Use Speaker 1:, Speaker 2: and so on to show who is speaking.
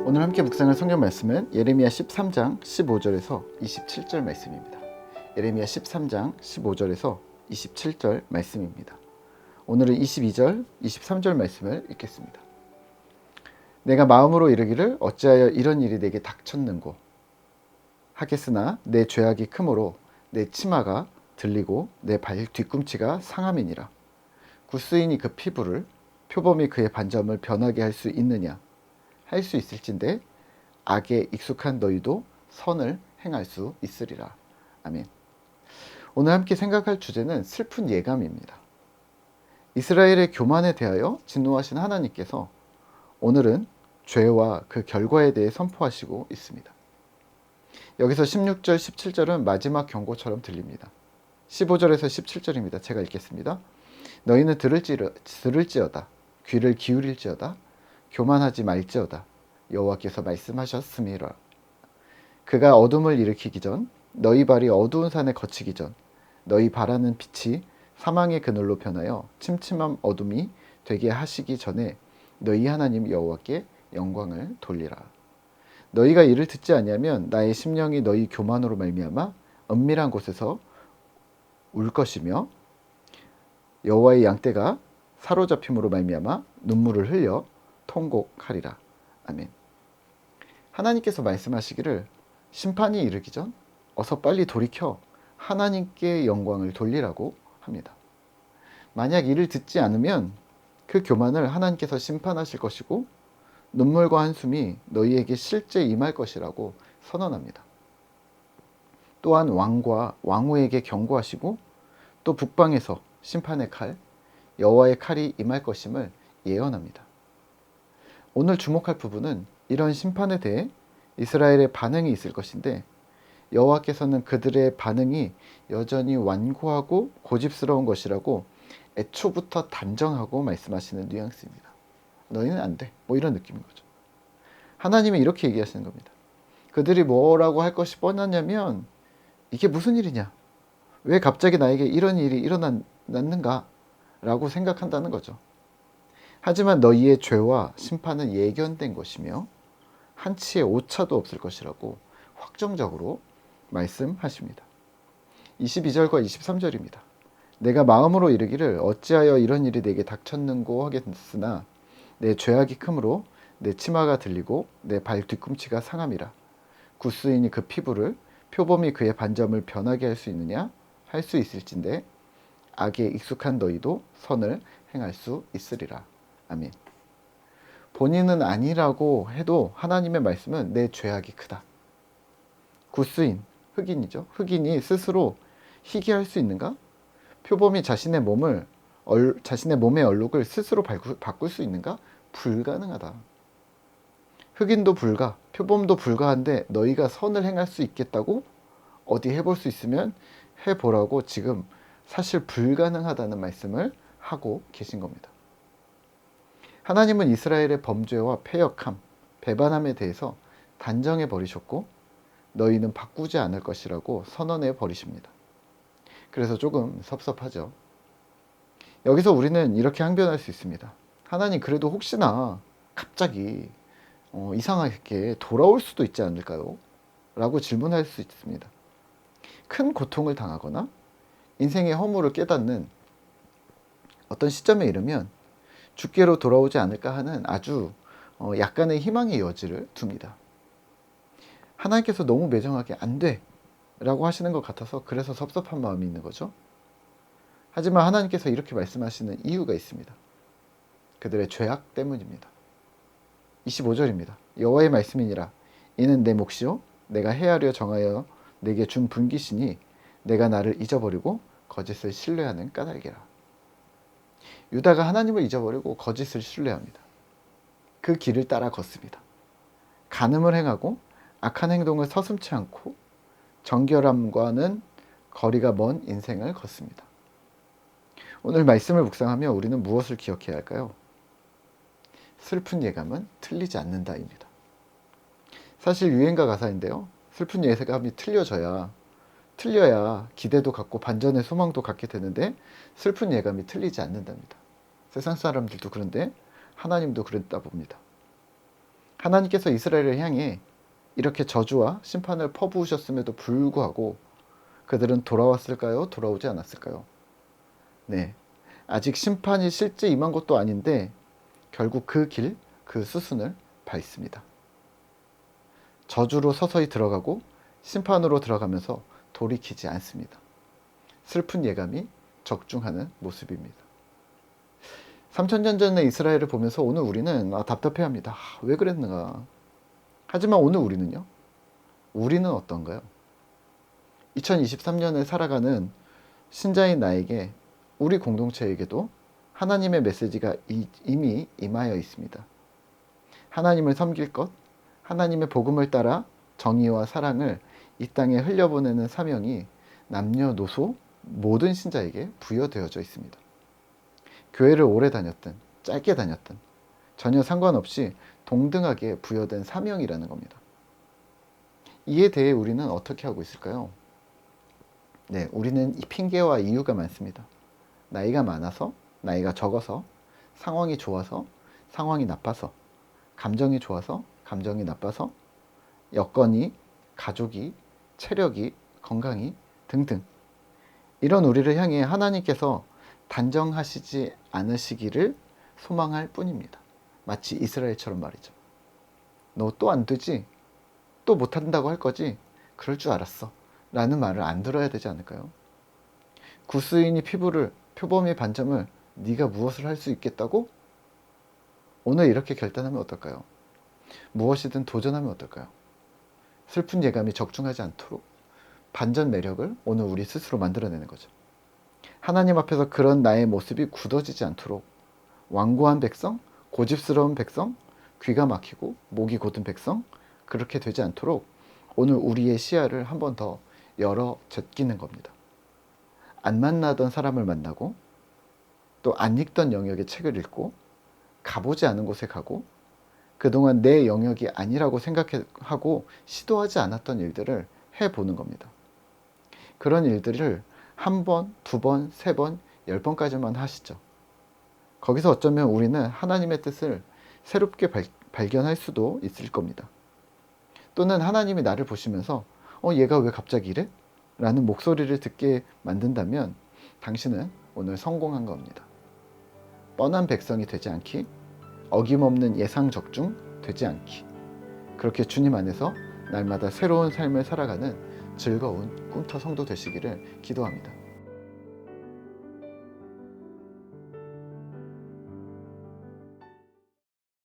Speaker 1: 오늘 함께 묵상할 성경 말씀은 예레미야 13장 15절에서 27절 말씀입니다. 예레미야 13장 15절에서 27절 말씀입니다. 오늘은 22절, 23절 말씀을 읽겠습니다. 내가 마음으로 이르기를 어찌하여 이런 일이 내게 닥쳤는고 하겠으나 내 죄악이 크므로 내 치마가 들리고 내 발 뒤꿈치가 상함이니라. 구스인이 그 피부를 표범이 그의 반점을 변하게 할 수 있느냐? 할 수 있을진데 악에 익숙한 너희도 선을 행할 수 있으리라. 아멘. 오늘 함께 생각할 주제는 슬픈 예감입니다. 이스라엘의 교만에 대하여 진노하신 하나님께서 오늘은 죄와 그 결과에 대해 선포하시고 있습니다. 여기서 16절, 17절은 마지막 경고처럼 들립니다. 15절에서 17절입니다. 제가 읽겠습니다. 너희는 들을지어다. 귀를 기울일지어다. 교만하지 말지어다. 여호와께서 말씀하셨음이라. 그가 어둠을 일으키기 전, 너희 발이 어두운 산에 거치기 전, 너희 바라는 빛이 사망의 그늘로 변하여 침침한 어둠이 되게 하시기 전에 너희 하나님 여호와께 영광을 돌리라. 너희가 이를 듣지 아니하면 나의 심령이 너희 교만으로 말미암아 은밀한 곳에서 울 것이며 여호와의 양떼가 사로잡힘으로 말미암아 눈물을 흘려 통곡하리라. 아멘. 하나님께서 말씀하시기를 심판이 이르기 전 어서 빨리 돌이켜 하나님께 영광을 돌리라고 합니다. 만약 이를 듣지 않으면 그 교만을 하나님께서 심판하실 것이고 눈물과 한숨이 너희에게 실제 임할 것이라고 선언합니다. 또한 왕과 왕후에게 경고하시고 또 북방에서 심판의 칼, 여호와의 칼이 임할 것임을 예언합니다. 오늘 주목할 부분은 이런 심판에 대해 이스라엘의 반응이 있을 것인데 여호와께서는 그들의 반응이 여전히 완고하고 고집스러운 것이라고 애초부터 단정하고 말씀하시는 뉘앙스입니다. 너희는 안 돼. 뭐 이런 느낌인 거죠. 하나님이 이렇게 얘기하시는 겁니다. 그들이 뭐라고 할 것이 뻔하냐면 이게 무슨 일이냐? 왜 갑자기 나에게 이런 일이 일어났는가? 라고 생각한다는 거죠. 하지만 너희의 죄와 심판은 예견된 것이며 한치의 오차도 없을 것이라고 확정적으로 말씀하십니다. 22절과 23절입니다. 내가 마음으로 이르기를 어찌하여 이런 일이 내게 닥쳤는고 하겠으나 내 죄악이 크므로 내 치마가 들리고 내 발 뒤꿈치가 상함이라. 구스인이 그 피부를 표범이 그의 반점을 변하게 할 수 있느냐? 할 수 있을진데 악에 익숙한 너희도 선을 행할 수 있으리라. 아멘. 본인은 아니라고 해도 하나님의 말씀은 내 죄악이 크다. 구스인, 흑인이죠. 흑인이 스스로 희귀할 수 있는가? 표범이 자신의 몸의 얼룩을 스스로 바꿀 수 있는가? 불가능하다. 흑인도 불가, 표범도 불가한데 너희가 선을 행할 수 있겠다고? 어디 해볼 수 있으면 해보라고 지금 사실 불가능하다는 말씀을 하고 계신 겁니다. 하나님은 이스라엘의 범죄와 패역함, 배반함에 대해서 단정해 버리셨고 너희는 바꾸지 않을 것이라고 선언해 버리십니다. 그래서 조금 섭섭하죠. 여기서 우리는 이렇게 항변할 수 있습니다. 하나님 그래도 혹시나 갑자기 이상하게 돌아올 수도 있지 않을까요? 라고 질문할 수 있습니다. 큰 고통을 당하거나 인생의 허물을 깨닫는 어떤 시점에 이르면 주께로 돌아오지 않을까 하는 아주 약간의 희망의 여지를 둡니다. 하나님께서 너무 매정하게 안 돼 라고 하시는 것 같아서 그래서 섭섭한 마음이 있는 거죠. 하지만 하나님께서 이렇게 말씀하시는 이유가 있습니다. 그들의 죄악 때문입니다. 25절입니다. 여호와의 말씀이니라. 이는 내 몫이요 내가 해하려 정하여 내게 준 분깃이니 내가 나를 잊어버리고 거짓을 신뢰하는 까닭이라. 유다가 하나님을 잊어버리고 거짓을 신뢰합니다. 그 길을 따라 걷습니다. 간음을 행하고 악한 행동을 서슴지 않고 정결함과는 거리가 먼 인생을 걷습니다. 오늘 말씀을 묵상하며 우리는 무엇을 기억해야 할까요? 슬픈 예감은 틀리지 않는다입니다. 사실 유행가 가사인데요. 슬픈 예감이 틀려야 기대도 갖고 반전의 소망도 갖게 되는데 슬픈 예감이 틀리지 않는답니다. 세상 사람들도 그런데 하나님도 그랬다 봅니다. 하나님께서 이스라엘을 향해 이렇게 저주와 심판을 퍼부으셨음에도 불구하고 그들은 돌아왔을까요? 돌아오지 않았을까요? 네, 아직 심판이 실제 임한 것도 아닌데 결국 그 길, 그 수순을 밟습니다. 저주로 서서히 들어가고 심판으로 들어가면서 돌이키지 않습니다. 슬픈 예감이 적중하는 모습입니다. 3000년 전의 이스라엘을 보면서 오늘 우리는 답답해합니다. 왜 그랬는가? 하지만 오늘 우리는요? 우리는 어떤가요? 2023년을 살아가는 신자인 나에게, 우리 공동체에게도 하나님의 메시지가 이미 임하여 있습니다. 하나님을 섬길 것, 하나님의 복음을 따라 정의와 사랑을 이 땅에 흘려보내는 사명이 남녀노소 모든 신자에게 부여되어져 있습니다. 교회를 오래 다녔든 짧게 다녔든 전혀 상관없이 동등하게 부여된 사명이라는 겁니다. 이에 대해 우리는 어떻게 하고 있을까요? 네, 우리는 이 핑계와 이유가 많습니다. 나이가 많아서, 나이가 적어서, 상황이 좋아서, 상황이 나빠서, 감정이 좋아서, 감정이 나빠서, 여건이, 가족이, 체력이, 건강이 등등. 이런 우리를 향해 하나님께서 단정하시지 않으시기를 소망할 뿐입니다. 마치 이스라엘처럼 말이죠. 너 또 안 되지? 또 못한다고 할 거지? 그럴 줄 알았어. 라는 말을 안 들어야 되지 않을까요? 구스인이 표범의 반점을 네가 무엇을 할 수 있겠다고? 오늘 이렇게 결단하면 어떨까요? 무엇이든 도전하면 어떨까요? 슬픈 예감이 적중하지 않도록 반전 매력을 오늘 우리 스스로 만들어내는 거죠. 하나님 앞에서 그런 나의 모습이 굳어지지 않도록 완고한 백성, 고집스러운 백성, 귀가 막히고 목이 곧은 백성, 그렇게 되지 않도록 오늘 우리의 시야를 한 번 더 열어 제끼는 겁니다. 안 만나던 사람을 만나고 또 안 읽던 영역의 책을 읽고 가보지 않은 곳에 가고 그동안 내 영역이 아니라고 생각하고 시도하지 않았던 일들을 해보는 겁니다. 그런 일들을 한 번, 두 번, 세 번, 10번까지만 하시죠. 거기서 어쩌면 우리는 하나님의 뜻을 새롭게 발견할 수도 있을 겁니다. 또는 하나님이 나를 보시면서 얘가 왜 갑자기 이래? 라는 목소리를 듣게 만든다면 당신은 오늘 성공한 겁니다. 뻔한 백성이 되지 않기, 어김없는 예상 적중 되지 않기, 그렇게 주님 안에서 날마다 새로운 삶을 살아가는 즐거운 꿈터 성도 되시기를 기도합니다.